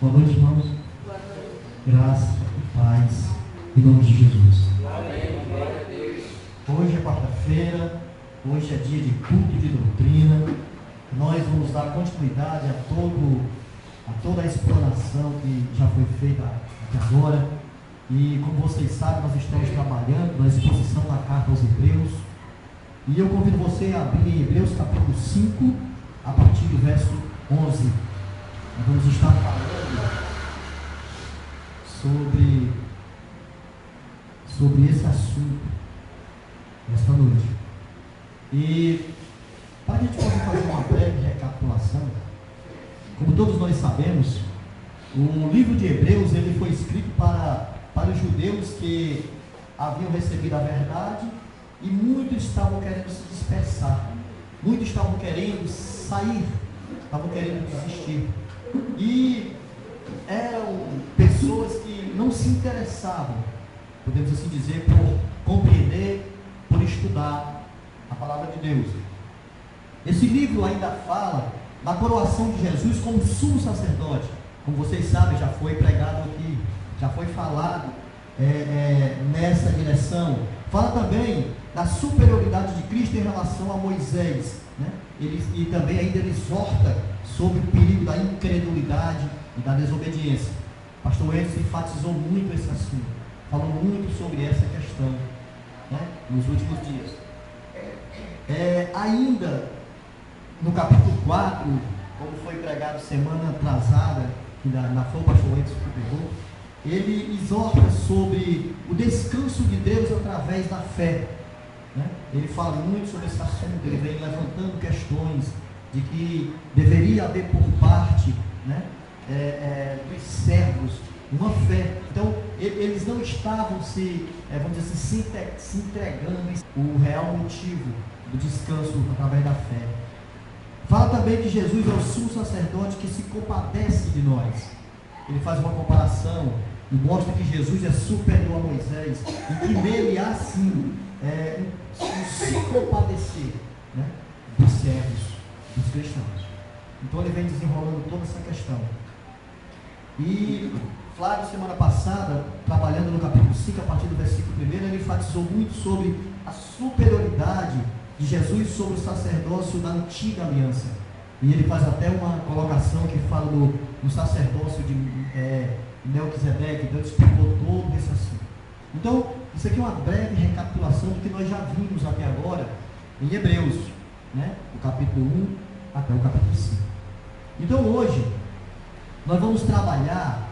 Boa noite, irmãos. Boa noite. Graça e paz, em nome de Jesus. Amém. Glória a Deus. Hoje é quarta-feira, hoje é dia de culto de doutrina. Nós vamos dar continuidade a toda a explanação que já foi feita até agora. E como vocês sabem, nós estamos trabalhando na exposição da carta aos Hebreus. E eu convido você a abrir em Hebreus capítulo 5, a partir do verso 11. Nós vamos estar falando sobre esse assunto esta noite. E para que a gente possa fazer uma breve recapitulação, como todos nós sabemos, o livro de Hebreus ele foi escrito para os judeus que haviam recebido a verdade e muitos estavam querendo se dispersar, muitos estavam querendo sair, estavam querendo desistir. E eram pessoas que não se interessavam, podemos assim dizer, por compreender, por estudar a palavra de Deus. Esse livro ainda fala da coroação de Jesus como sumo sacerdote. Como vocês sabem, já foi pregado aqui, já foi falado nessa direção. Fala também da superioridade de Cristo em relação a Moisés, né? E também ainda ele exorta sobre o perigo da incredulidade e da desobediência. Pastor Edson enfatizou muito esse assunto, falou muito sobre essa questão, né, nos últimos dias. Ainda no capítulo 4, como foi pregado semana atrasada, que foi o pastor Edson que pregou, ele exorta sobre o descanso de Deus através da fé, né? Ele fala muito sobre esse assunto, ele vem levantando questões de que deveria haver por parte, né, dos servos uma fé. Então eles não estavam vamos dizer assim, se entregando o real motivo do descanso através da fé. Fala também que Jesus é o sumo sacerdote que se compadece de nós. Ele faz uma comparação e mostra que Jesus é superior a Moisés e que nele há sim se compadecer, né, dos servos, dos cristãos. Então ele vem desenrolando toda essa questão. E Flávio, semana passada, trabalhando no capítulo 5, a partir do versículo 1, ele enfatizou muito sobre a superioridade de Jesus sobre o sacerdócio da antiga aliança. E ele faz até uma colocação que fala do sacerdócio de Melquisedeque. Então ele explicou todo esse assunto. Então, isso aqui é uma breve recapitulação do que nós já vimos até agora em Hebreus, né? Do capítulo 1 até o capítulo 5. Então hoje nós vamos trabalhar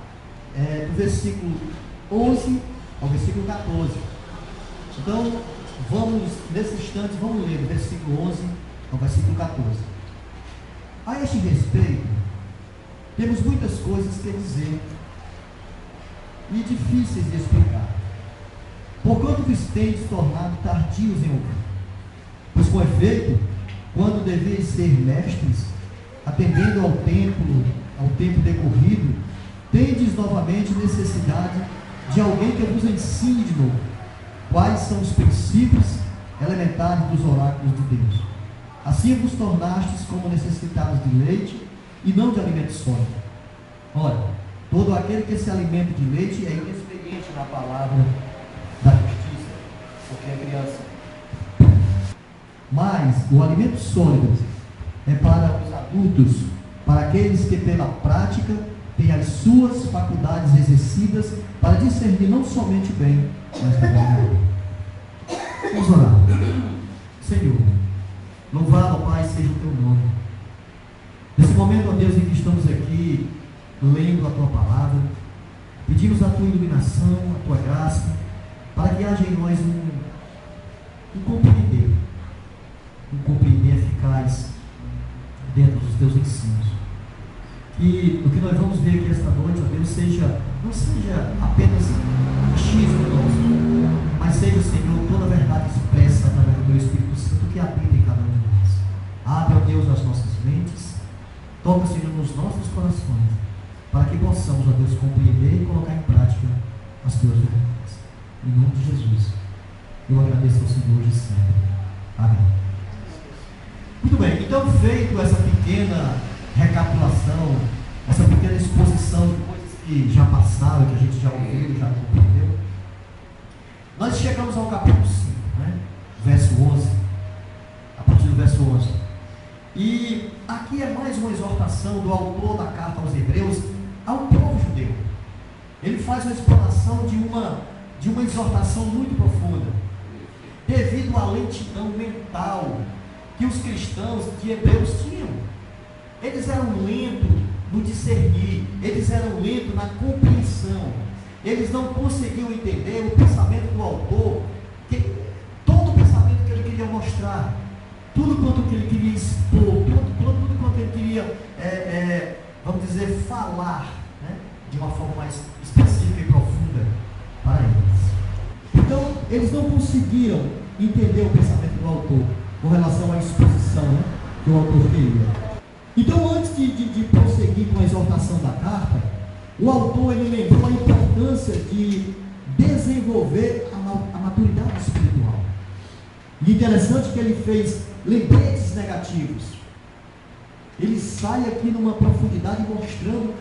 do versículo 11 ao versículo 14. Então nesse instante, vamos ler do versículo 11 ao versículo 14. A este respeito, temos muitas coisas que dizer e difíceis de explicar, porquanto vos tendes tornado tardios em ouvir. Pois com efeito, quando deveis ser mestres, atendendo ao tempo decorrido, tendes novamente necessidade de alguém que vos ensine de novo quais são os princípios elementares dos oráculos de Deus. Assim vos tornastes como necessitados de leite e não de alimento sólido. Ora, todo aquele que se alimenta de leite é inexperiente na palavra da justiça, porque é criança. Mas o alimento sólido é para os adultos, para aqueles que pela prática têm as suas faculdades exercidas para discernir não somente o bem, mas também o mal. Vamos orar. Senhor, louvado, Pai, seja o teu nome. Nesse momento, ó Deus, em que estamos aqui lendo a tua palavra, pedimos a tua iluminação, a tua graça, para que haja em nós um compreender eficaz dentro dos teus ensinos. Que o que nós vamos ver aqui esta noite, ó Deus, não seja apenas achismo nosso, mas seja, Senhor, toda a verdade expressa através do teu Espírito Santo que habita em cada um de nós. Abre, ó Deus, as nossas mentes, toca, Senhor, nos nossos corações, para que possamos, ó Deus, compreender e colocar em prática as tuas verdades. Em nome de Jesus, eu agradeço ao Senhor hoje e sempre. Amém. Muito bem, então, feito essa pequena recapitulação, essa pequena exposição de que já passaram, que a gente já ouviu, já compreendeu. Nós chegamos ao capítulo 5, né? Verso 11, a partir do verso 11. E aqui é mais uma exortação do autor da carta aos Hebreus ao povo judeu. Ele faz uma explanação de uma exortação muito profunda, devido à lentidão mental que os cristãos de Hebreus tinham. Eles eram lentos no discernir, eles eram lentos na compreensão, eles não conseguiam entender o pensamento do autor, todo o pensamento que ele queria mostrar, tudo quanto que ele queria expor, tudo quanto ele queria, vamos dizer, falar, né, de uma forma mais específica e profunda para eles. Então, eles não conseguiam entender o pensamento do autor com relação à exposição, né, que o autor queria. Então, antes de prosseguir com a exortação da carta, o autor ele lembrou a importância de desenvolver a maturidade espiritual. E interessante que ele fez lembretes negativos. Ele sai aqui numa profundidade mostrando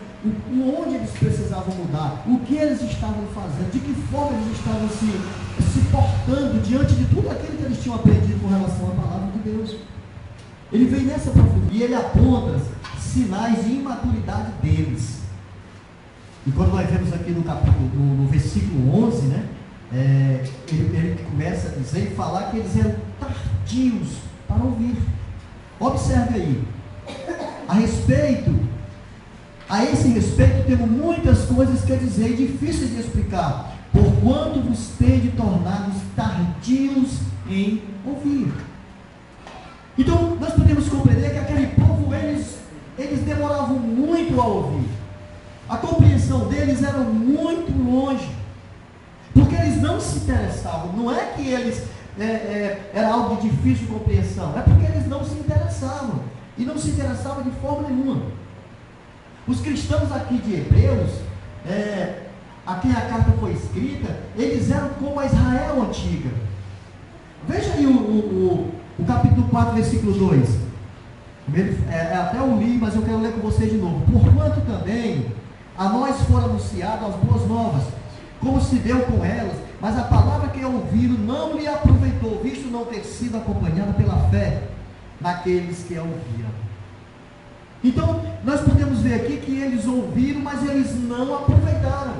onde eles precisavam mudar, o que eles estavam fazendo, de que forma eles estavam se portando diante de tudo aquilo que eles tinham aprendido com relação à palavra de Deus. Ele vem nessa profundidade e ele aponta sinais de imaturidade deles. E quando nós vemos aqui no capítulo, no versículo 11, né, ele começa a dizer e falar que eles eram tardios para ouvir. Observe aí, a esse respeito temos muitas coisas que dizer e difíceis de explicar, porquanto vos tende tornados tardios em ouvir. Então, nós podemos compreender que aquele povo, eles demoravam muito a ouvir. A compreensão deles era muito longe, porque eles não se interessavam. Não é que eles era algo de difícil compreensão, é porque eles não se interessavam, e não se interessavam de forma nenhuma. Os cristãos aqui de Hebreus, a quem a carta foi escrita, eles eram como a Israel antiga. Veja aí o capítulo 4, versículo 2. Até eu li, mas eu quero ler com vocês de novo. Porquanto também a nós foram anunciadas as boas novas, como se deu com elas, mas a palavra que ouviram não lhe aproveitou, visto não ter sido acompanhada pela fé naqueles que a ouviram. Então, nós podemos ver aqui que eles ouviram, mas eles não aproveitaram.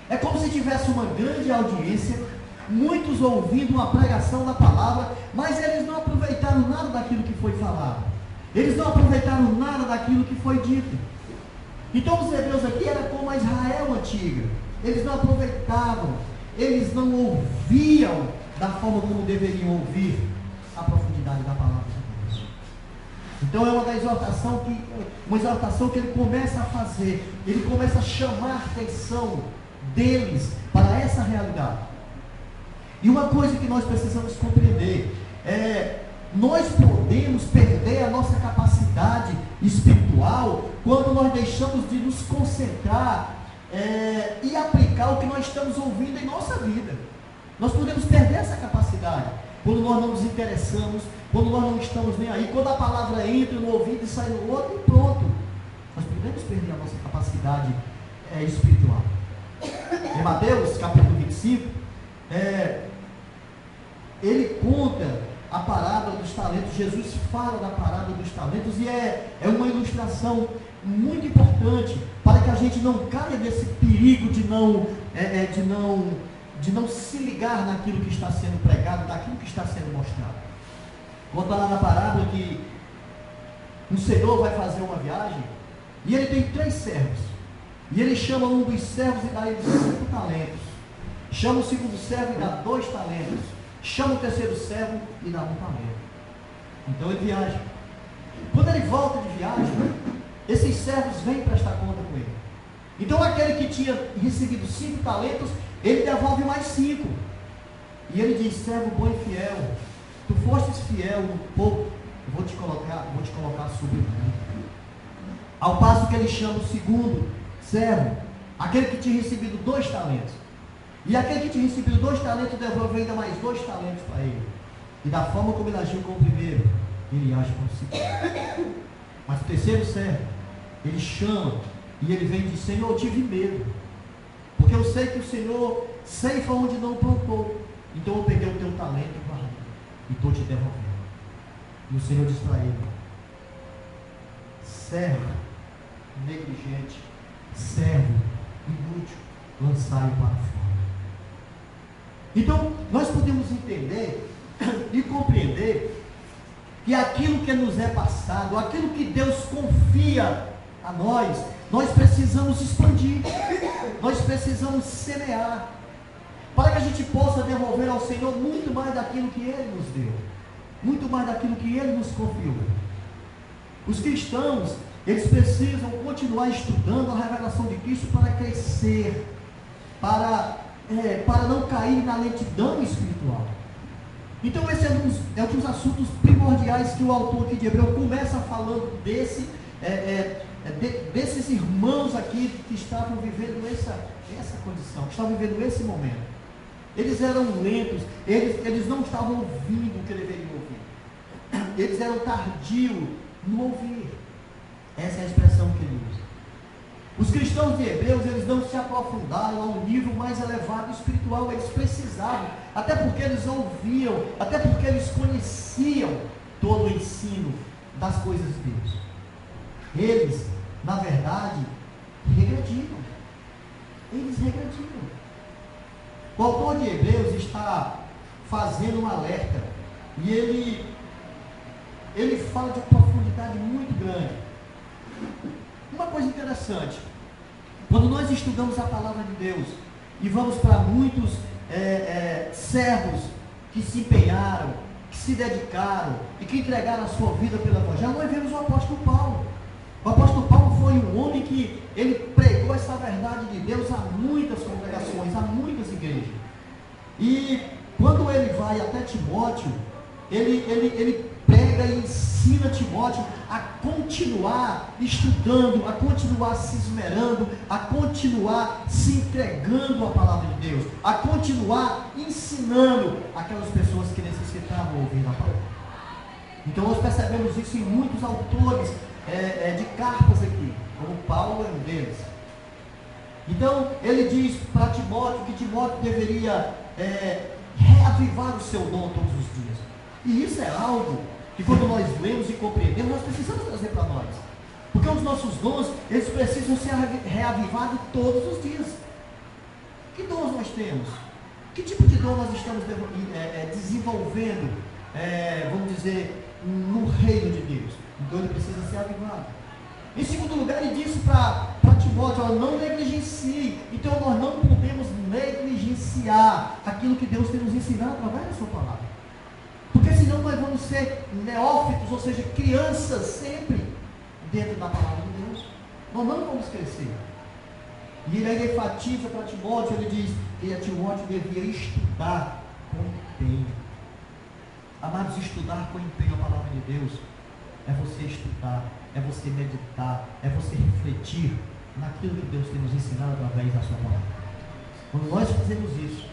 É como se tivesse uma grande audiência, muitos ouvindo uma pregação da palavra, mas eles não aproveitaram nada daquilo que foi falado. Eles não aproveitaram nada daquilo que foi dito. Então os hebreus aqui eram como a Israel antiga. Eles não aproveitavam, eles não ouviam da forma como deveriam ouvir a profundidade da palavra de Deus. Então é uma exortação que ele começa a fazer, ele começa a chamar a atenção deles para essa realidade. E uma coisa que nós precisamos compreender nós podemos perder a nossa capacidade espiritual quando nós deixamos de nos concentrar e aplicar o que nós estamos ouvindo em nossa vida. Nós podemos perder essa capacidade quando nós não nos interessamos, quando nós não estamos nem aí, quando a palavra entra no ouvido e sai no outro e pronto. Nós podemos perder a nossa capacidade espiritual. Em Mateus capítulo 25, ele conta a parábola dos talentos. Jesus fala da parábola dos talentos e é uma ilustração muito importante para que a gente não caia nesse perigo de não se ligar naquilo que está sendo pregado, naquilo que está sendo mostrado. Conta lá na parábola que um senhor vai fazer uma viagem e ele tem 3 servos, e ele chama um dos servos e dá ele 5 talentos, chama o segundo servo e dá 2 talentos, chama o terceiro servo e dá 1 talento. Então ele viaja. Quando ele volta de viagem, esses servos vêm prestar conta com ele. Então aquele que tinha recebido 5 talentos, ele devolve mais 5. E ele diz: servo bom e fiel, tu fostes fiel no pouco, eu vou te colocar sobre muito. Ao passo que ele chama o segundo servo, aquele que tinha recebido 2 talentos. E aquele que tinha recebido 2 talentos devolve ainda mais 2 talentos para ele. E da forma como ele agiu com o primeiro, ele age com o segundo. Mas o terceiro servo, ele chama E ele vem e diz: Senhor, eu tive medo, porque eu sei que o Senhor ceifa onde não plantou. Então eu peguei o teu talento e guardei, e estou te devolvendo. E o Senhor diz para ele: servo negligente, servo inútil, lançai-o para fora. Então nós podemos entender e compreender que aquilo que nos é passado, aquilo que Deus confia a nós, nós precisamos expandir, nós precisamos semear, para que a gente possa devolver ao Senhor muito mais daquilo que Ele nos deu, muito mais daquilo que Ele nos confiou. Os cristãos, eles precisam continuar estudando a revelação de Cristo para crescer, para não cair na lentidão espiritual. Então esse é um dos assuntos primordiais que o autor aqui de Hebreu começa falando desses irmãos aqui que estavam vivendo essa condição, que estavam vivendo esse momento. Eles eram lentos, eles não estavam ouvindo o que deveriam ouvir, eles eram tardios no ouvir. Essa é a expressão que ele usa. Os cristãos de Hebreus, eles não se aprofundaram a um nível mais elevado espiritual, eles precisavam, até porque eles ouviam, até porque eles conheciam todo o ensino das coisas de Deus. Eles, na verdade, regrediram. Eles regrediram. O autor de Hebreus está fazendo um alerta, e ele fala de uma profundidade muito grande. Uma coisa interessante, quando nós estudamos a palavra de Deus e vamos para muitos servos que se empenharam, que se dedicaram e que entregaram a sua vida pelo Evangelho, nós vemos o apóstolo Paulo. O apóstolo Paulo foi um homem que ele pregou essa verdade de Deus a muitas congregações, a muitas igrejas. E quando ele vai até Timóteo, ele prega e ensina Timóteo a continuar estudando, a continuar se esmerando, a continuar se entregando à palavra de Deus, a continuar ensinando aquelas pessoas que necessitavam ouvir a palavra. Então nós percebemos isso em muitos autores de cartas aqui, como Paulo é um deles. Então ele diz para Timóteo que Timóteo deveria reavivar o seu dom todos os dias. E isso é algo que quando nós lemos e compreendemos, nós precisamos trazer para nós. Porque os nossos dons, eles precisam ser reavivados todos os dias. Que dons nós temos? Que tipo de dom nós estamos desenvolvendo, vamos dizer, no reino de Deus? Então ele precisa ser avivado. Em segundo lugar, ele disse para Timóteo: não negligencie. Então nós não podemos negligenciar aquilo que Deus tem nos ensinado através da sua palavra. Porque senão nós vamos ser neófitos, ou seja, crianças sempre dentro da palavra de Deus. Nós não vamos crescer. E ele aí enfatiza para Timóteo, ele diz que Timóteo devia estudar com empenho. Amados, estudar com empenho a palavra de Deus é você estudar, é você meditar, é você refletir naquilo que Deus tem nos ensinado através da sua palavra. Quando nós fazemos isso,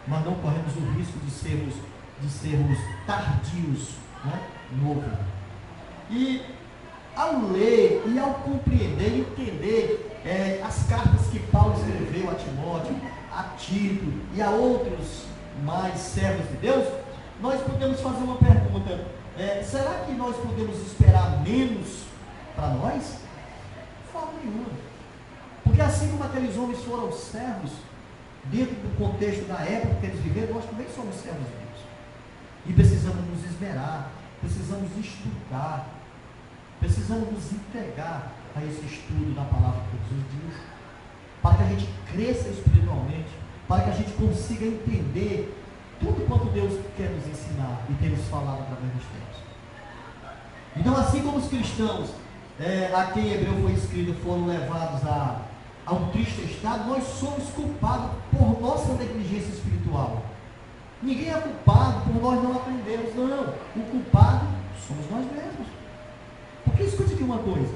nós não corremos o risco de sermos tardios, né, no ouvir. E ao ler e ao compreender e entender as cartas que Paulo escreveu a Timóteo, a Tito e a outros mais servos de Deus, nós podemos fazer uma pergunta: será que nós podemos esperar menos para nós? De forma nenhuma. Porque assim como aqueles homens foram servos, dentro do contexto da época que eles viveram, nós também somos servos de Deus. E precisamos nos esmerar, precisamos estudar, precisamos nos entregar a esse estudo da palavra todos os dias, para que a gente cresça espiritualmente, para que a gente consiga entender tudo quanto Deus quer nos ensinar e tem nos falado através dos tempos. Então, assim como os cristãos a quem Hebreu foi escrito foram levados a um triste estado, nós somos culpados por nossa negligência espiritual. Ninguém é culpado por nós não aprendermos, não. O culpado somos nós mesmos. Porque escute aqui uma coisa: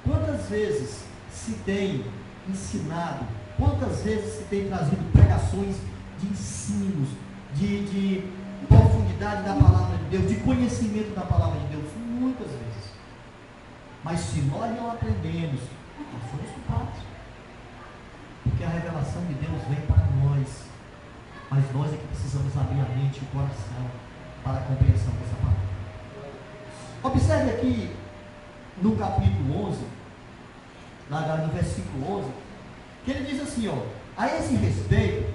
quantas vezes se tem ensinado, quantas vezes se tem trazido pregações de ensinos, de profundidade da palavra de Deus, de conhecimento da palavra de Deus? Muitas vezes. Mas se nós não aprendemos, nós somos culpados. Porque a revelação de Deus vem para nós. Mas nós é que precisamos abrir a mente e o coração para a compreensão dessa palavra. Observe aqui no capítulo 11, no versículo 11, que ele diz assim, ó: a esse respeito,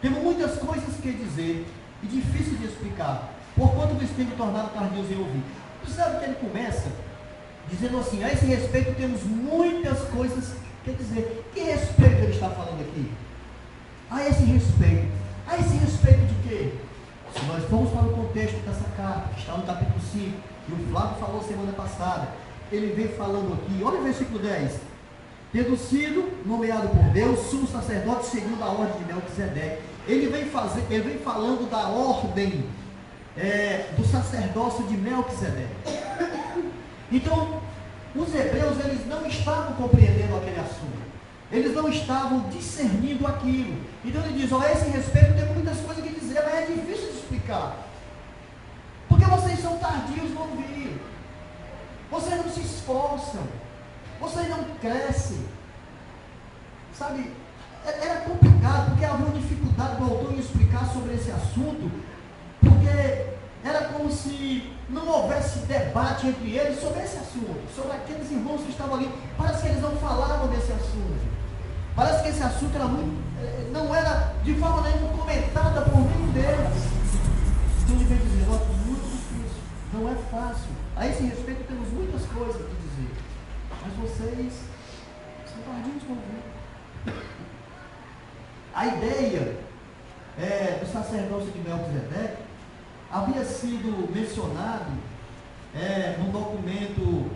temos muitas coisas que dizer e difícil de explicar, porquanto vos tenho tornado tardios em ouvir. Observe que ele começa dizendo assim: a esse respeito temos muitas coisas que dizer. Que respeito ele está falando aqui? A esse respeito. A esse respeito de quê? Se nós formos para o contexto dessa carta, que está no capítulo 5, que o Flávio falou semana passada, ele vem falando aqui, olha o versículo 10. Tendo sido nomeado por Deus, sumo sacerdote segundo a ordem de Melquisedeque. Ele vem falando da ordem do sacerdócio de Melquisedeque. Então, os hebreus, eles não estavam compreendendo aquele assunto. Eles não estavam discernindo aquilo. Então ele diz: a esse respeito tem muitas coisas que dizer, mas é difícil de explicar. Porque vocês são tardios no ouvir. Vocês não se esforçam. Vocês não crescem. Sabe, era complicado, porque havia uma dificuldade do autor em explicar sobre esse assunto, porque era como se não houvesse debate entre eles sobre esse assunto, sobre aqueles irmãos que estavam ali. Parece que eles não falavam desse assunto. Parece que esse assunto era não era de forma nenhuma comentada por nenhum deles. Então ele vem dizer: muito difícil, não é fácil. A esse respeito temos muitas coisas a dizer, mas vocês são tardios para ouvir. A ideia do sacerdócio de Melquisedeque havia sido mencionado num documento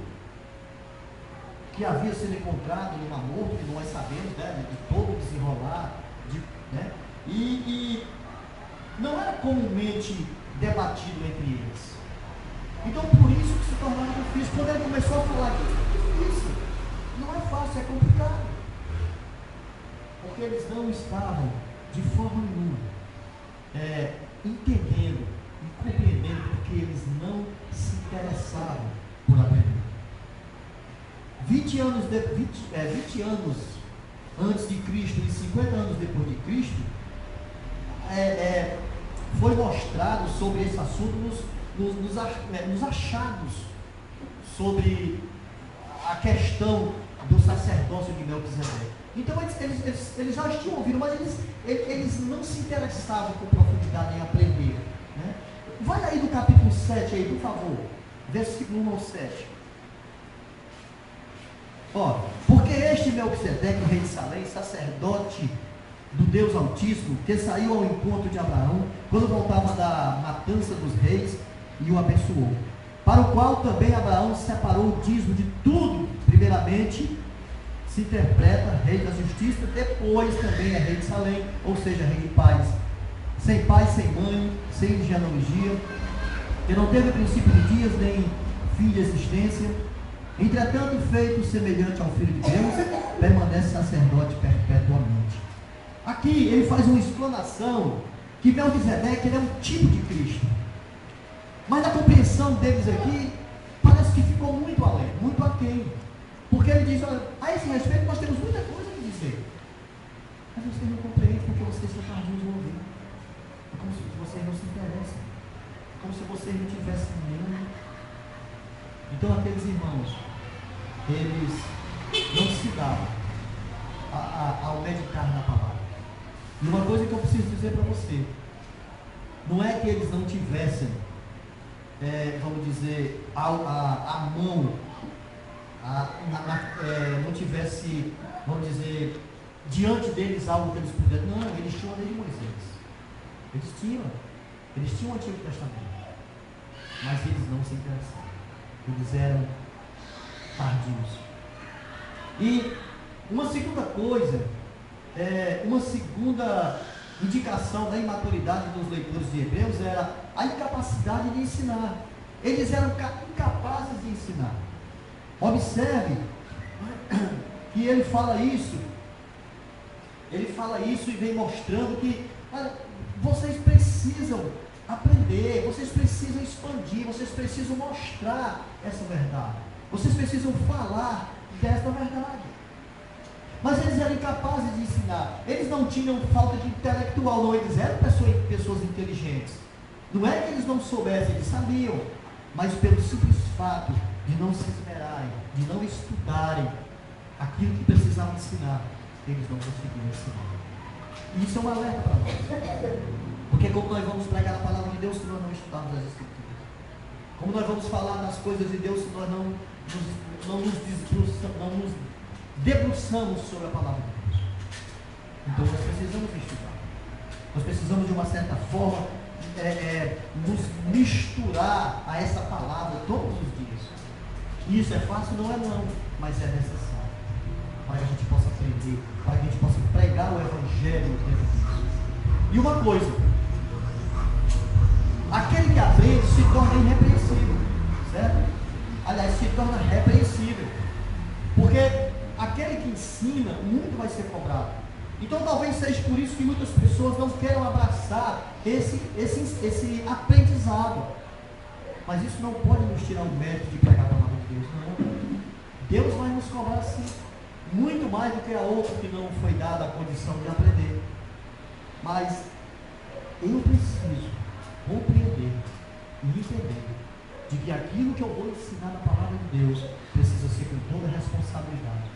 que havia sido encontrado no Mar Morto, que nós sabemos, de todo o desenrolar, e não era comumente debatido entre eles. Então, por isso que se tornava difícil. Quando ele começou a falar aqui, é difícil, não é fácil, é complicado, porque eles não estavam de forma nenhuma entendendo e compreendendo, porque eles não se interessavam por aprender. 20 anos antes de Cristo e 50 anos depois de Cristo, foi mostrado sobre esse assunto nos achados sobre a questão do sacerdócio de Melquisedeque. Então eles já tinham ouvido, mas eles não se interessavam com profundidade em aprender, né? Vai aí no capítulo 7 aí, por favor, versículo 1 ao 7. Porque este Melquisedeque, rei de Salém, sacerdote do Deus Altíssimo, que saiu ao encontro de Abraão, quando voltava da matança dos reis, e o abençoou, para o qual também Abraão separou o dízimo de tudo. Primeiramente se interpreta rei da justiça, depois também é rei de Salém, ou seja, rei de paz, sem pai, sem mãe, sem genealogia, que não teve princípio de dias, nem fim de existência. Entretanto, feito semelhante ao Filho de Deus, permanece sacerdote perpetuamente. Aqui ele faz uma explanação que Melquisedeque, ele é um tipo de Cristo, mas a compreensão deles aqui parece que ficou muito além, muito aquém, porque ele diz: olha, a esse respeito nós temos muita coisa a dizer, mas vocês não compreendem porque vocês estão tardios no ouvir. É como se vocês não se interessam, como se vocês não tivessem nenhum. Então aqueles irmãos, eles não se davam ao meditar na palavra. E uma coisa que eu preciso dizer para você, não é que eles não tivessem, vamos dizer, a mão, não tivesse, vamos dizer, diante deles algo que eles pudessem. Não, eles tinham a lei de Moisés. Eles tinham o Antigo Testamento, mas eles não se interessaram. Eles eram tardios. E uma segunda coisa, uma segunda indicação da imaturidade dos leitores de Hebreus era a incapacidade de ensinar. Eles eram incapazes de ensinar. Observe que ele fala isso e vem mostrando que vocês precisam aprender, vocês precisam expandir, vocês precisam mostrar essa verdade. Vocês precisam falar desta verdade. Mas eles eram incapazes de ensinar. Eles não tinham falta de intelectual, não. Eles eram pessoas inteligentes. Não é que eles não soubessem, eles sabiam. Mas pelo simples fato de não se esmerarem, de não estudarem aquilo que precisavam ensinar, eles não conseguiam ensinar. E isso é um alerta para nós. Porque como nós vamos pregar a palavra de Deus se nós não estudarmos as Escrituras? Como nós vamos falar das coisas de Deus se nós não nos debruçamos sobre a palavra de Deus? Então nós precisamos estudar. Nós precisamos de uma certa forma nos misturar a essa palavra todos os dias. E isso é fácil? Não é não, mas é necessário para que a gente possa aprender, para que a gente possa pregar o Evangelho dentro disso. E uma coisa, aquele que aprende se torna irrepreensível, certo? Aliás, se torna repreensível, porque aquele que ensina, muito vai ser cobrado. Então talvez seja por isso que muitas pessoas não queiram abraçar esse aprendizado. Mas isso não pode nos tirar o mérito de pregar a palavra de Deus, não. Deus vai nos cobrar sim, muito mais do que a outra que não foi dada a condição de aprender. Mas eu preciso compreender e entender de que aquilo que eu vou ensinar na palavra de Deus precisa ser com toda a responsabilidade.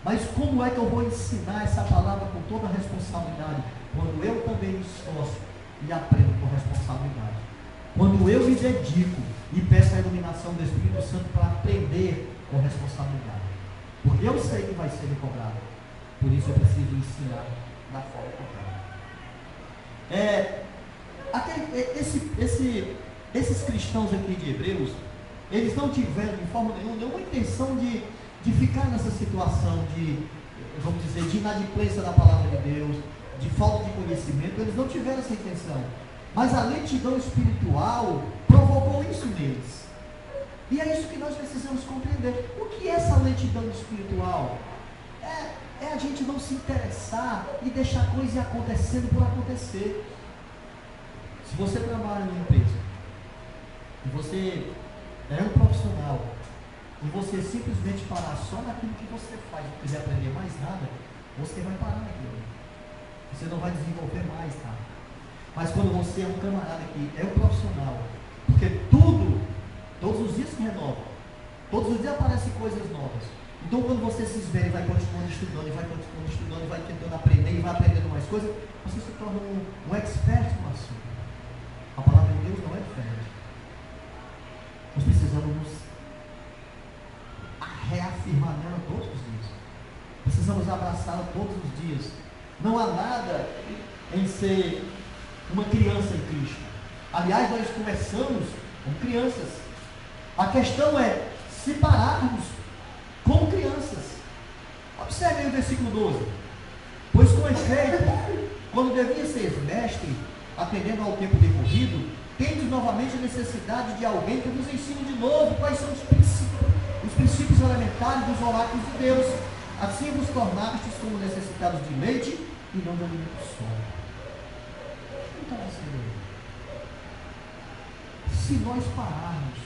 Mas como é que eu vou ensinar essa palavra com toda a responsabilidade? Quando eu também me esforço e aprendo com responsabilidade. Quando eu me dedico e peço a iluminação do Espírito Santo para aprender com responsabilidade. Porque eu sei que vai ser me cobrado. Por isso eu preciso ensinar da forma correta. Esses cristãos aqui de Hebreus, eles não tiveram de forma nenhuma intenção de ficar nessa situação de, vamos dizer, de inadimplência da palavra de Deus, de falta de conhecimento. Eles não tiveram essa intenção. Mas a lentidão espiritual provocou isso neles. E é isso que nós precisamos compreender. O que é essa lentidão espiritual? É a gente não se interessar e deixar a coisa acontecendo por acontecer. Se você trabalha numa empresa e você é um profissional e você simplesmente parar só naquilo que você faz e não quiser aprender mais nada, você vai parar naquilo. Você não vai desenvolver mais nada. Mas quando você é um camarada que é um profissional, porque todos os dias se renova, todos os dias aparecem coisas novas. Então quando você se esmera e vai continuando estudando, e vai tentando aprender, e vai aprendendo mais coisas, você se torna um expert no assunto. A palavra de Deus não é diferente. Nós precisamos nos reafirmar nela todos os dias. Precisamos abraçá-la todos os dias. Não há nada em ser uma criança em Cristo. Aliás, nós começamos como crianças. A questão é se pararmos como crianças. Observe aí o versículo 12. Pois com efeito, quando devia ser mestre, atendendo ao tempo decorrido, tendes novamente a necessidade de alguém que nos ensine de novo quais são os princípios elementares dos oráculos de Deus. Assim vos tornastes como necessitados de leite e não de alimento sólido. Então, se nós pararmos,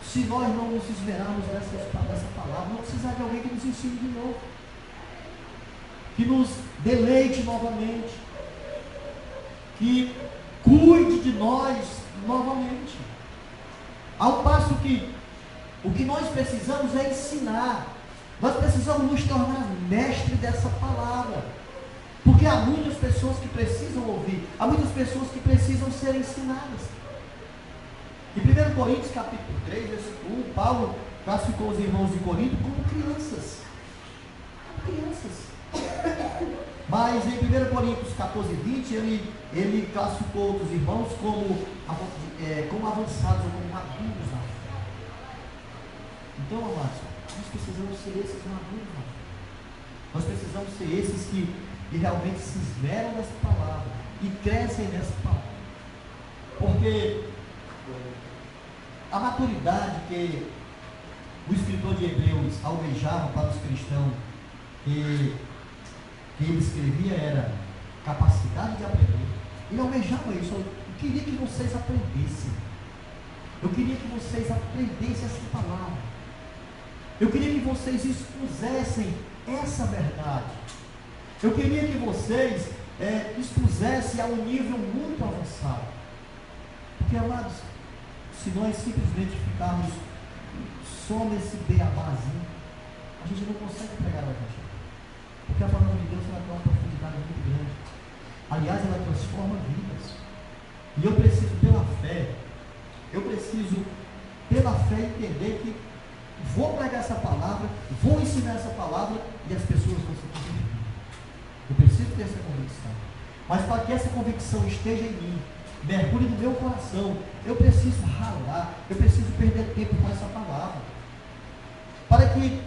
se nós não nos esmerarmos nessa palavra, não precisar de alguém que nos ensine de novo, que nos deleite novamente, que cuide de nós novamente. Ao passo que o que nós precisamos é ensinar. Nós precisamos nos tornar mestre dessa palavra. Porque há muitas pessoas que precisam ouvir, há muitas pessoas que precisam ser ensinadas. Em 1 Coríntios capítulo 3, versículo 1, Paulo classificou os irmãos de Corinto como crianças. Mas em 1 Coríntios 14, 20, ele classificou os irmãos como avançados ou como maduros na fé. Então, amados, nós precisamos ser esses maduros na fé. Nós precisamos ser esses que realmente se esmeram nessa palavra e crescem nessa palavra. Porque a maturidade que o escritor de Hebreus almejava para os cristãos que ele escrevia era capacidade de aprender. Ele almejava isso. Eu queria que vocês aprendessem. Eu queria que vocês aprendessem essa palavra. Eu queria que vocês expusessem essa verdade. Eu queria que vocês expusessem a um nível muito avançado. Porque, amados, se nós simplesmente ficarmos só nesse beabazinho, a gente não consegue pregar o Evangelho. Porque a palavra de Deus ela tem uma profundidade muito grande. Aliás, ela transforma vidas. E eu preciso, pela fé, entender que vou pregar essa palavra, vou ensinar essa palavra e as pessoas vão se converter. Eu preciso ter essa convicção. Mas para que essa convicção esteja em mim, mergulhe no meu coração, eu preciso ralar, eu preciso perder tempo com essa palavra. Para que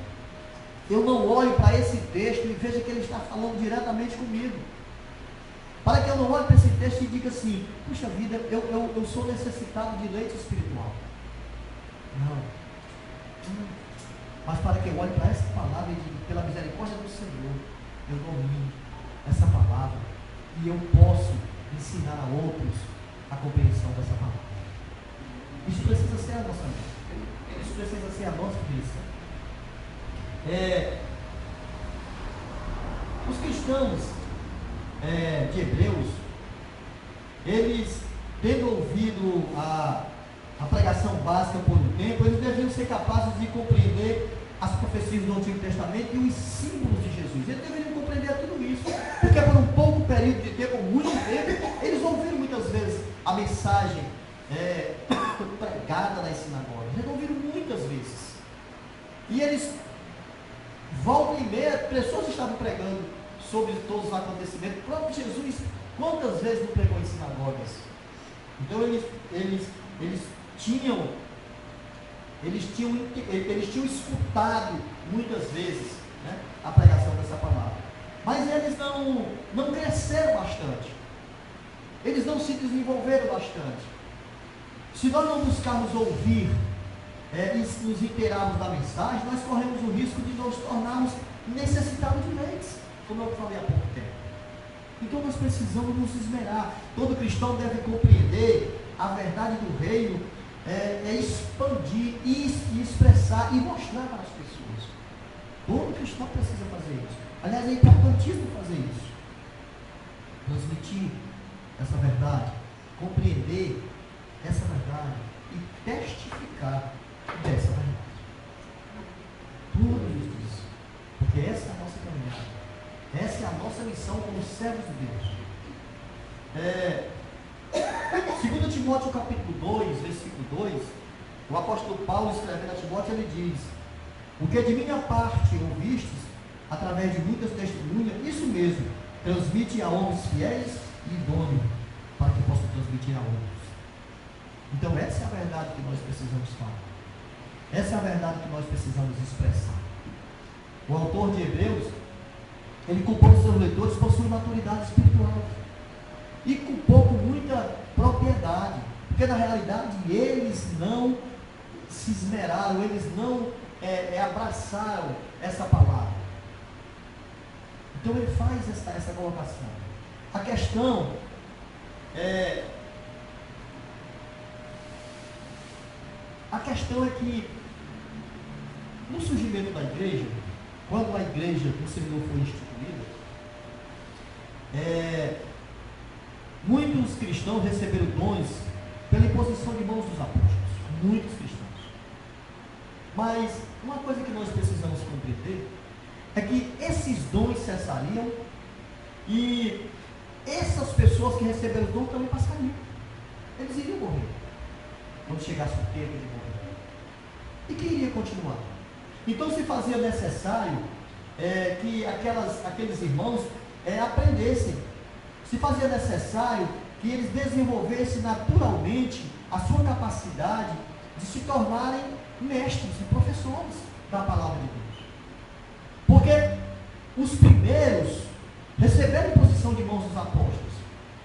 eu não olhe para esse texto e veja que ele está falando diretamente comigo. Para que eu não olhe para esse texto e diga assim, puxa vida, eu sou necessitado de leite espiritual. Não. Mas para que eu olhe para essa palavra e diga, pela misericórdia do Senhor, eu domino essa palavra e eu posso ensinar a outros a compreensão dessa palavra. Isso precisa ser a nossa mente. Isso precisa ser a nossa direção. Os cristãos de Hebreus, eles, tendo ouvido a pregação básica por um tempo, eles deveriam ser capazes de compreender as profecias do Antigo Testamento e os símbolos de Jesus. Eles deveriam compreender tudo isso, porque por um pouco período de tempo, muito tempo, eles ouviram muitas vezes a mensagem pregada nas sinagogas. Eles ouviram muitas vezes. E eles, volta e meia, pessoas estavam pregando sobre todos os acontecimentos. O próprio Jesus, quantas vezes não pregou em sinagogas? Então eles tinham escutado muitas vezes, né, a pregação dessa palavra. Mas eles não cresceram bastante. Eles não se desenvolveram bastante. Se nós não buscarmos ouvir e nos inteirarmos da mensagem, nós corremos o risco de nos tornarmos necessitados de leis, como eu falei há pouco tempo. Então nós precisamos nos esmerar. Todo cristão deve compreender a verdade do reino, expandir e expressar e mostrar para as pessoas. Todo cristão precisa fazer isso. Aliás, é importantíssimo fazer isso. Transmitir essa verdade, compreender essa verdade e testificar dessa verdade. Tudo isso. Porque essa é a nossa caminhada. Essa é a nossa missão como servos de Deus. 2 Timóteo capítulo 2, versículo 2, o apóstolo Paulo escrevendo a Timóteo, ele diz: o que de minha parte ouvistes, através de muitas testemunhas, isso mesmo, transmite a homens fiéis e idôneos, para que possam transmitir a outros. Então essa é a verdade que nós precisamos falar. Essa é a verdade que nós precisamos expressar. O autor de Hebreus, ele culpou os seus leitores por sua maturidade espiritual. E culpou com muita propriedade. Porque na realidade eles não se esmeraram, eles não abraçaram essa palavra. Então ele faz essa colocação. A questão é que no surgimento da igreja, quando a igreja do Senhor foi instituída, muitos cristãos receberam dons pela imposição de mãos dos apóstolos. Muitos cristãos. Mas uma coisa que nós precisamos compreender é que esses dons cessariam e essas pessoas que receberam o dom também passariam. Eles iriam morrer quando chegasse o tempo de morrer. E que iria continuar. Então se fazia necessário que aqueles irmãos aprendessem. Se fazia necessário que eles desenvolvessem naturalmente a sua capacidade de se tornarem mestres e professores da palavra de Deus. Porque os primeiros receberam imposição de mãos dos apóstolos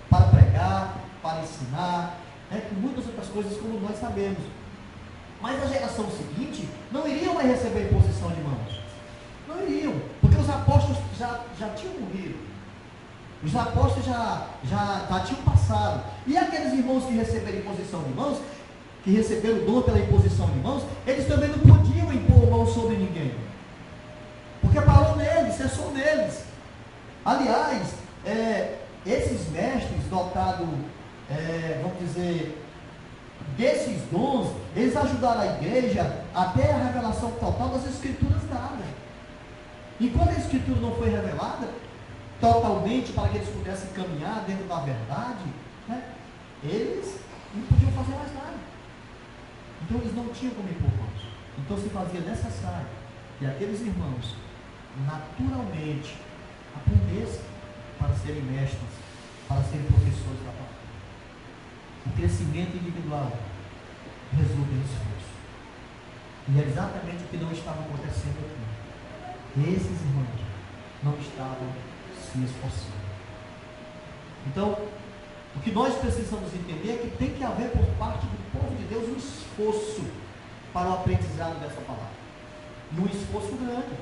para pregar, para ensinar, com muitas outras coisas, como nós sabemos. Mas a geração seguinte não iriam mais receber imposição de mãos. Não iriam, porque os apóstolos já tinham morrido. Os apóstolos já tinham passado. E aqueles irmãos que receberam imposição de mãos, que receberam o dom pela imposição de mãos, eles também não podiam impor mão sobre ninguém. Porque parou neles, cessou neles. Aliás, esses mestres dotados, vamos dizer, desses dons, eles ajudaram a igreja até a revelação total das escrituras dadas. E quando a escritura não foi revelada totalmente para que eles pudessem caminhar dentro da verdade, né, eles não podiam fazer mais nada. Então eles não tinham como impor mãos. Então se fazia necessário que aqueles irmãos naturalmente aprendessem para serem mestres, para serem professores da palavra. O crescimento individual resulta em esforço. E é exatamente o que não estava acontecendo aqui. Esses irmãos não estavam se esforçando. Então, o que nós precisamos entender é que tem que haver por parte do povo de Deus um esforço para o aprendizado dessa palavra. E um esforço grande.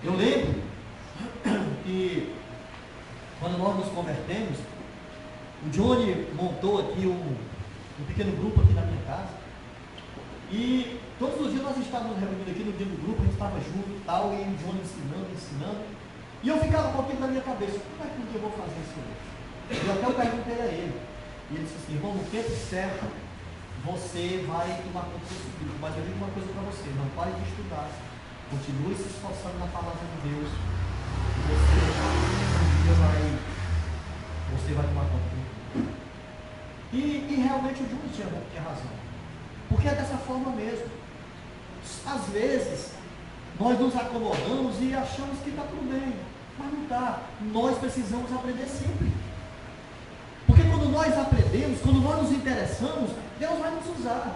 Eu lembro que quando nós nos convertemos, o Johnny montou aqui um pequeno grupo aqui na minha casa. E todos os dias nós estávamos reunidos aqui no dia do grupo, a gente estava junto e tal, e o Johnny ensinando. E eu ficava com aquilo na minha cabeça, como é que eu vou fazer isso hoje? E até eu perguntei a ele. E ele disse assim, irmão, no tempo certo, você vai tomar conta desse grupo. Mas eu digo uma coisa para você, não pare de estudar. Continue se esforçando na palavra de Deus. E você vai tomar conta do grupo. E realmente o Júnior tinha razão. Porque é dessa forma mesmo. Às vezes, nós nos acomodamos e achamos que está tudo bem. Mas não está. Nós precisamos aprender sempre. Porque quando nós aprendemos, quando nós nos interessamos, Deus vai nos usar.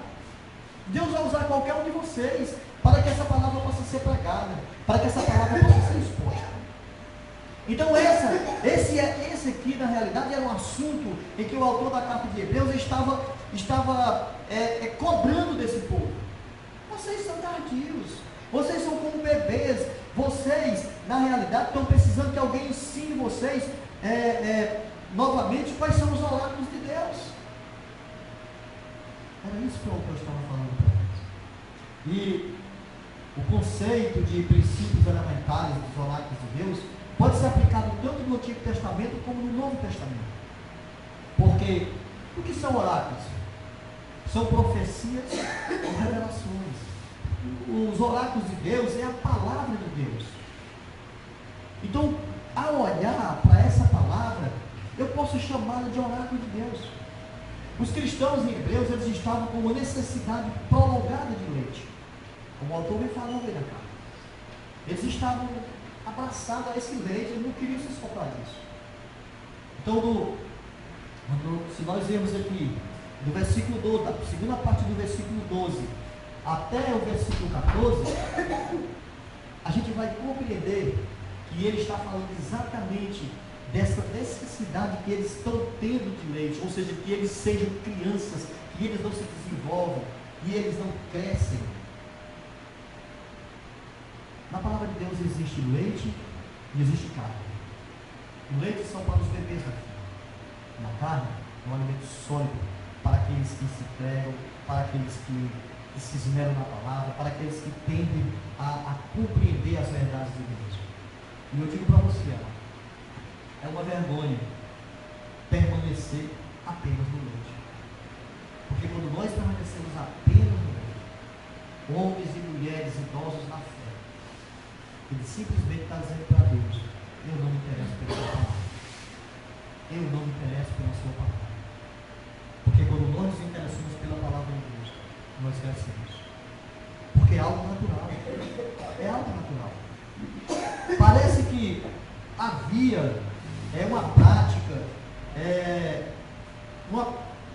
Deus vai usar qualquer um de vocês para que essa palavra possa ser pregada, para que essa palavra possa ser exposta. Então esse aqui na realidade era um assunto em que o autor da carta de Hebreus estava cobrando desse povo. Vocês são tardios, vocês são como bebês, vocês na realidade estão precisando que alguém ensine vocês novamente quais são os oráculos de Deus. Era isso que o autor estava falando para eles. E o conceito de princípios elementares dos oráculos de Deus pode ser aplicado tanto no Antigo Testamento como no Novo Testamento. Porque o que são oráculos? São profecias ou revelações. Os oráculos de Deus é a palavra de Deus. Então, ao olhar para essa palavra, eu posso chamá-la de oráculo de Deus. Os cristãos em Hebreus, eles estavam com uma necessidade prolongada de leite. Como o autor me falou aí na carta. Eles estavam abraçados a esse leite, eles não queriam se escapar disso. Então, se nós vemos aqui, do versículo 12, da segunda parte do versículo 12, até o versículo 14, a gente vai compreender que ele está falando exatamente dessa necessidade que eles estão tendo de leite, ou seja, que eles sejam crianças, que eles não se desenvolvem, que eles não crescem. Na palavra de Deus existe leite e existe carne. O leite são para os bebês da vida. Na carne é um alimento sólido para aqueles que se entregam, para aqueles que se esmeram na palavra, para aqueles que tendem a compreender as verdades de Deus. E eu digo para você, é uma vergonha permanecer apenas no leite. Porque quando nós permanecemos apenas no leite, homens e mulheres idosos na fé, ele simplesmente está dizendo para Deus, eu não me interesso pela sua palavra. Eu não me interesso pela sua palavra. Porque quando nós nos interessamos pela palavra de Deus, nós crescemos. Porque é algo natural. É algo natural. Parece que havia uma prática,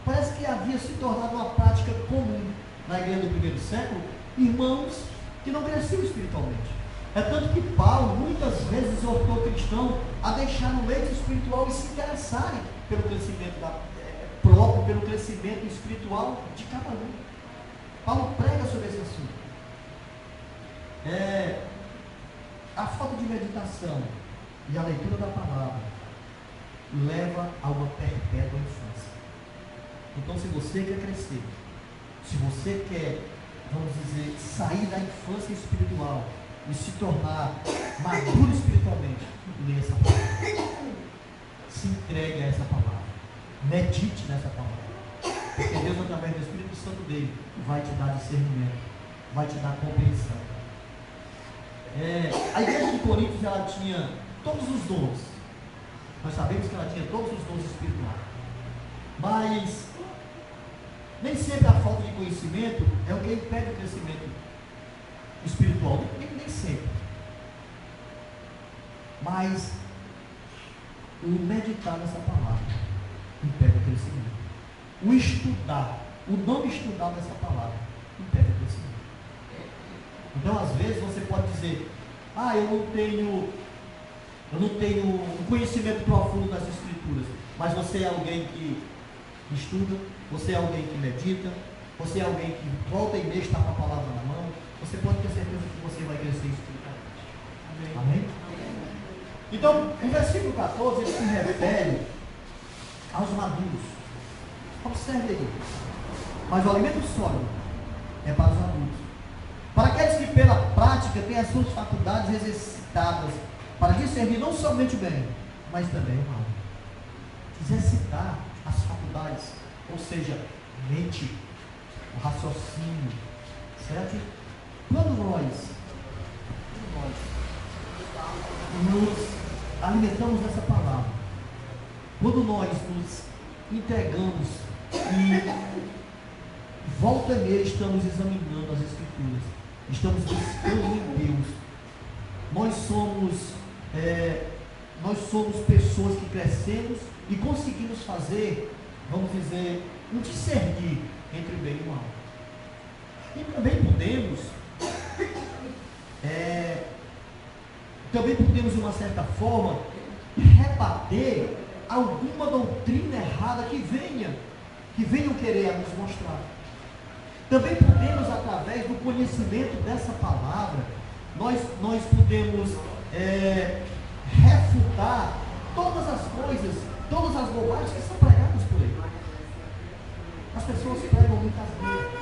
parece que havia se tornado uma prática comum na igreja do primeiro século, irmãos que não cresciam espiritualmente. É tanto que Paulo muitas vezes exortou o cristão a deixar o leite espiritual e se interessarem pelo crescimento próprio, pelo crescimento espiritual de cada um. Paulo prega sobre esse assunto. A falta de meditação e a leitura da palavra leva a uma perpétua infância. Então, se você quer crescer, se você quer vamos dizer, sair da infância espiritual e se tornar maduro espiritualmente, leia essa palavra. Se entregue a essa palavra. Medite nessa palavra. Porque Deus, através do Espírito Santo dele, vai te dar discernimento, vai te dar compreensão. A igreja de Coríntios, ela tinha todos os dons. Nós sabemos que ela tinha todos os dons espirituais. Mas nem sempre a falta de conhecimento é o que impede o crescimento espiritual. Nem sempre. Mas o meditar nessa palavra impede o crescimento. O estudar, o não estudar dessa palavra impede o crescimento. Então, às vezes, você pode dizer: eu não tenho um conhecimento profundo das Escrituras. Mas você é alguém que estuda, você é alguém que medita, você é alguém que volta e meia está com a palavra na mão. Você pode ter certeza que você vai crescer espiritualmente. Amém? Então, o versículo 14, ele se refere aos maduros. Observe aí. Mas o alimento sólido é para os adultos. Para aqueles que pela prática têm as suas faculdades exercitadas para discernir não somente o bem, mas também o mal. Exercitar as faculdades, ou seja, mente, o raciocínio, certo? Quando nós nos alimentamos dessa palavra, quando nós nos entregamos e volta e meia estamos examinando as Escrituras, estamos buscando em Deus, nós somos pessoas que crescemos e conseguimos fazer, vamos dizer, um discernir entre o bem e o mal. E também podemos, de uma certa forma, rebater alguma doutrina errada que venham querer nos mostrar. Também podemos, através do conhecimento dessa palavra, nós podemos refutar todas as coisas, todas as bobagens que são pregadas por aí. As pessoas pregam muitas vezes.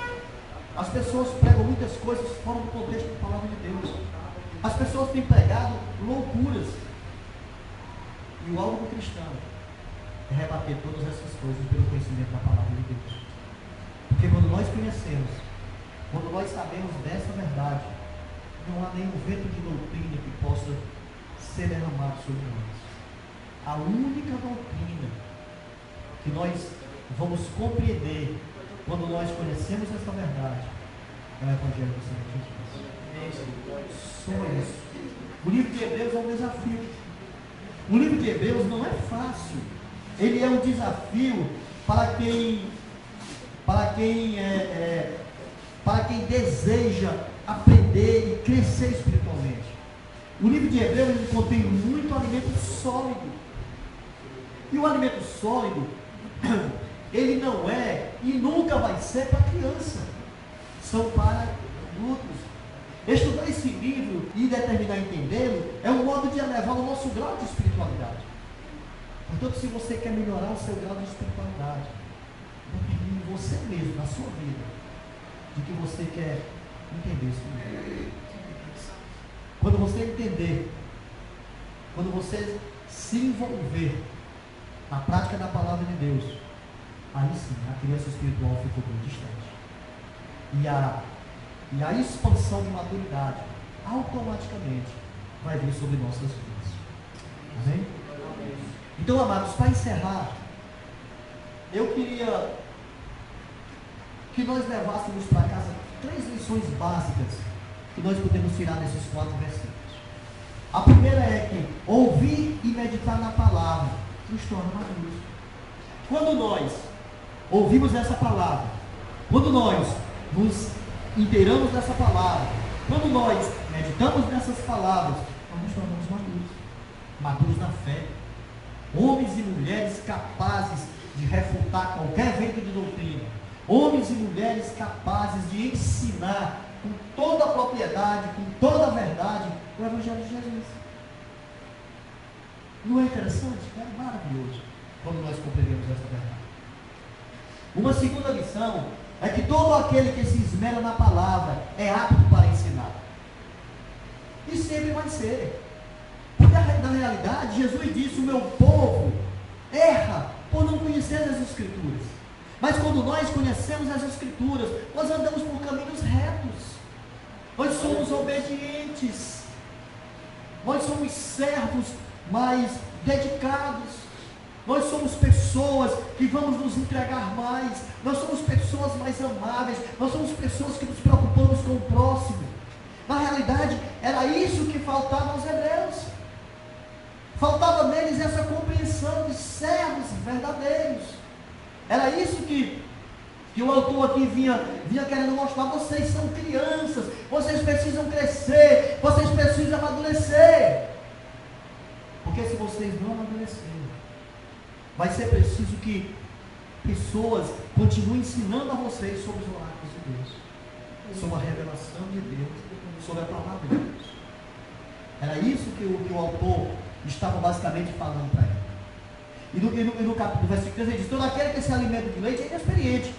As pessoas pregam muitas coisas fora do contexto da palavra de Deus. As pessoas têm pregado loucuras. E o alvo do cristão é rebater todas essas coisas pelo conhecimento da palavra de Deus. Porque quando nós conhecemos, quando nós sabemos dessa verdade, não há nenhum vento de doutrina que possa ser derramado sobre nós. A única doutrina que nós vamos compreender quando nós conhecemos essa verdade é o Evangelho do Senhor Jesus. Só isso. O livro de Hebreus é um desafio. O livro de Hebreus não é fácil. Ele é um desafio para quem deseja aprender e crescer espiritualmente. O livro de Hebreus ele contém muito alimento sólido. E o alimento sólido, ele não é e nunca vai ser para criança. São para adultos. Estudar esse livro e determinar entendê-lo é um modo de elevar o nosso grau de espiritualidade. Portanto, se você quer melhorar o seu grau de espiritualidade, determine você mesmo, na sua vida, de que você quer entender isso livro. Quando você entender, quando você se envolver na prática da palavra de Deus, aí sim, a criança espiritual ficou bem distante. E a expansão de maturidade automaticamente vai vir sobre nossas vidas. Amém? Então, amados, para encerrar, eu queria que nós levássemos para casa 3 lições básicas que nós podemos tirar desses 4 versículos. A primeira é que ouvir e meditar na palavra nos torna maduros. Quando nós ouvimos essa palavra, quando nós nos inteiramos dessa palavra, quando nós meditamos nessas palavras, nós nos tornamos maduros. Maduros na fé. Homens e mulheres capazes de refutar qualquer vento de doutrina. Homens e mulheres capazes de ensinar com toda a propriedade, com toda a verdade, o Evangelho de Jesus. Não é interessante? É maravilhoso quando nós compreendemos essa verdade. Uma segunda lição é que todo aquele que se esmera na palavra é apto para ensinar. E sempre vai ser. Porque na realidade, Jesus disse: o meu povo erra por não conhecer as Escrituras. Mas quando nós conhecemos as Escrituras, nós andamos por caminhos retos. Nós somos obedientes. Nós somos servos mais dedicados. Nós somos pessoas que vamos nos entregar mais. Nós somos pessoas mais amáveis. Nós somos pessoas que nos preocupamos com o próximo. Na realidade, era isso que faltava aos hebreus. Faltava neles essa compreensão de servos verdadeiros. Era isso que o autor aqui vinha querendo mostrar. Vocês são crianças, vocês precisam crescer, vocês precisam amadurecer. Porque se vocês não amadurecerem, vai ser preciso que pessoas continuem ensinando a vocês sobre os oráculos de Deus, sobre a revelação de Deus, sobre a palavra de Deus. Era isso que o autor estava basicamente falando para ele. E no capítulo, versículo 13, ele diz: todo aquele que se alimenta de leite é inexperiente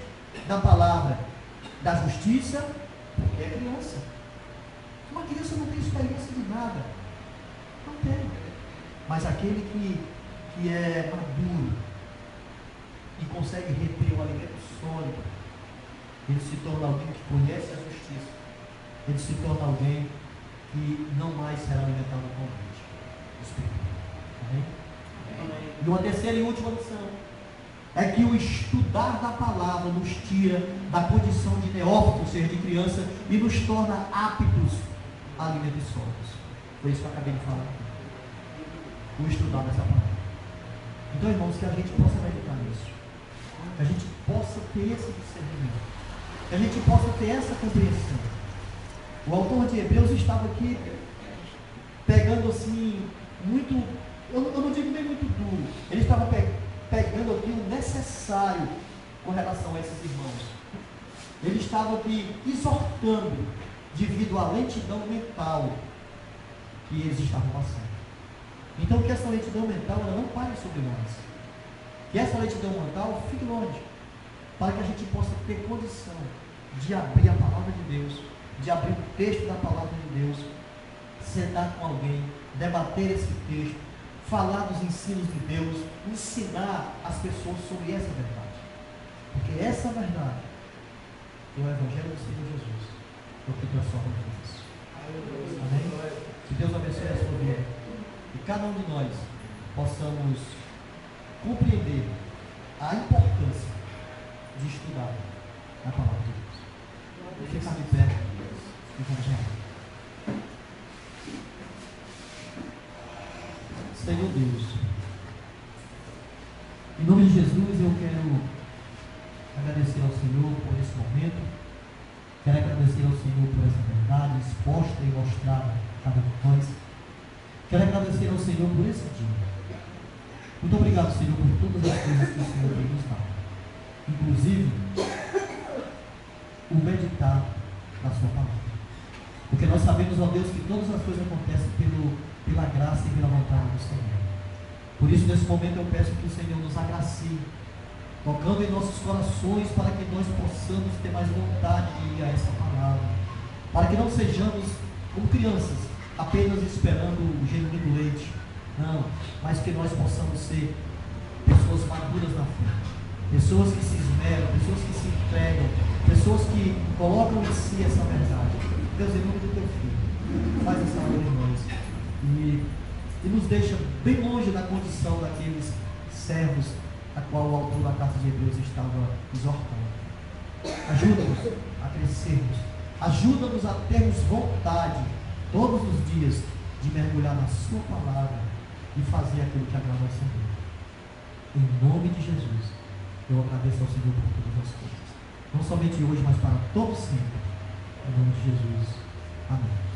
da palavra da justiça, porque é criança. Uma criança não tem experiência de nada. Não tem. Mas aquele que é maduro e consegue reter o alimento sólido, ele se torna alguém que conhece a justiça. Ele se torna alguém que não mais será alimentado com leite espiritual. Amém? Amém. E uma terceira e última lição é que o estudar da palavra nos tira da condição de neófito, ou seja, de criança, e nos torna aptos a alimentos sólidos. Foi isso que eu acabei de falar aqui. O estudar dessa palavra. Então, irmãos, que a gente possa meditar nisso, que a gente possa ter esse discernimento, que a gente possa ter essa compreensão. O autor de Hebreus estava aqui pegando assim, muito, eu não digo nem muito duro, ele estava pegando aqui o necessário com relação a esses irmãos. Ele estava aqui exortando devido à lentidão mental que eles estavam passando. Então, que essa lentidão mental ela não pare sobre nós. Que essa lentidão mental fique longe, para que a gente possa ter condição de abrir a palavra de Deus, de abrir o texto da palavra de Deus, sentar com alguém, debater esse texto, falar dos ensinos de Deus, ensinar as pessoas sobre essa verdade. Porque essa verdade é o Evangelho do Senhor Jesus, é o que transforma vidas. Amém? Que Deus abençoe a sua vida. E cada um de nós possamos compreender a importância de estudar a palavra de Deus. Ficar de pé e vamos orar. Senhor Deus, em nome de Jesus eu quero agradecer ao Senhor por esse momento. Quero agradecer ao Senhor por essa verdade exposta e mostrada a cada um de nós. Quero agradecer ao Senhor por esse dia. Muito obrigado, Senhor, por todas as coisas que o Senhor tem nos dado. Inclusive, o meditar na sua palavra. Porque nós sabemos, ó Deus, que todas as coisas acontecem pela graça e pela vontade do Senhor. Por isso, nesse momento, eu peço que o Senhor nos agracie, tocando em nossos corações, para que nós possamos ter mais vontade de ir a essa palavra. Para que não sejamos como crianças, apenas esperando o genuíno leite. Não, mas que nós possamos ser pessoas maduras na fé, pessoas que se esmeram, pessoas que se entregam, pessoas que colocam em si essa verdade. Deus, em nome do teu Filho, faz essa obra em nós e nos deixa bem longe da condição daqueles servos a qual o autor da carta de Hebreus estava exortando. Ajuda-nos a crescermos, ajuda-nos a termos vontade todos os dias de mergulhar na sua palavra e fazer aquilo que agrada ao Senhor. Em nome de Jesus, eu agradeço ao Senhor por todas as coisas. Não somente hoje, mas para todo sempre. Em nome de Jesus. Amém.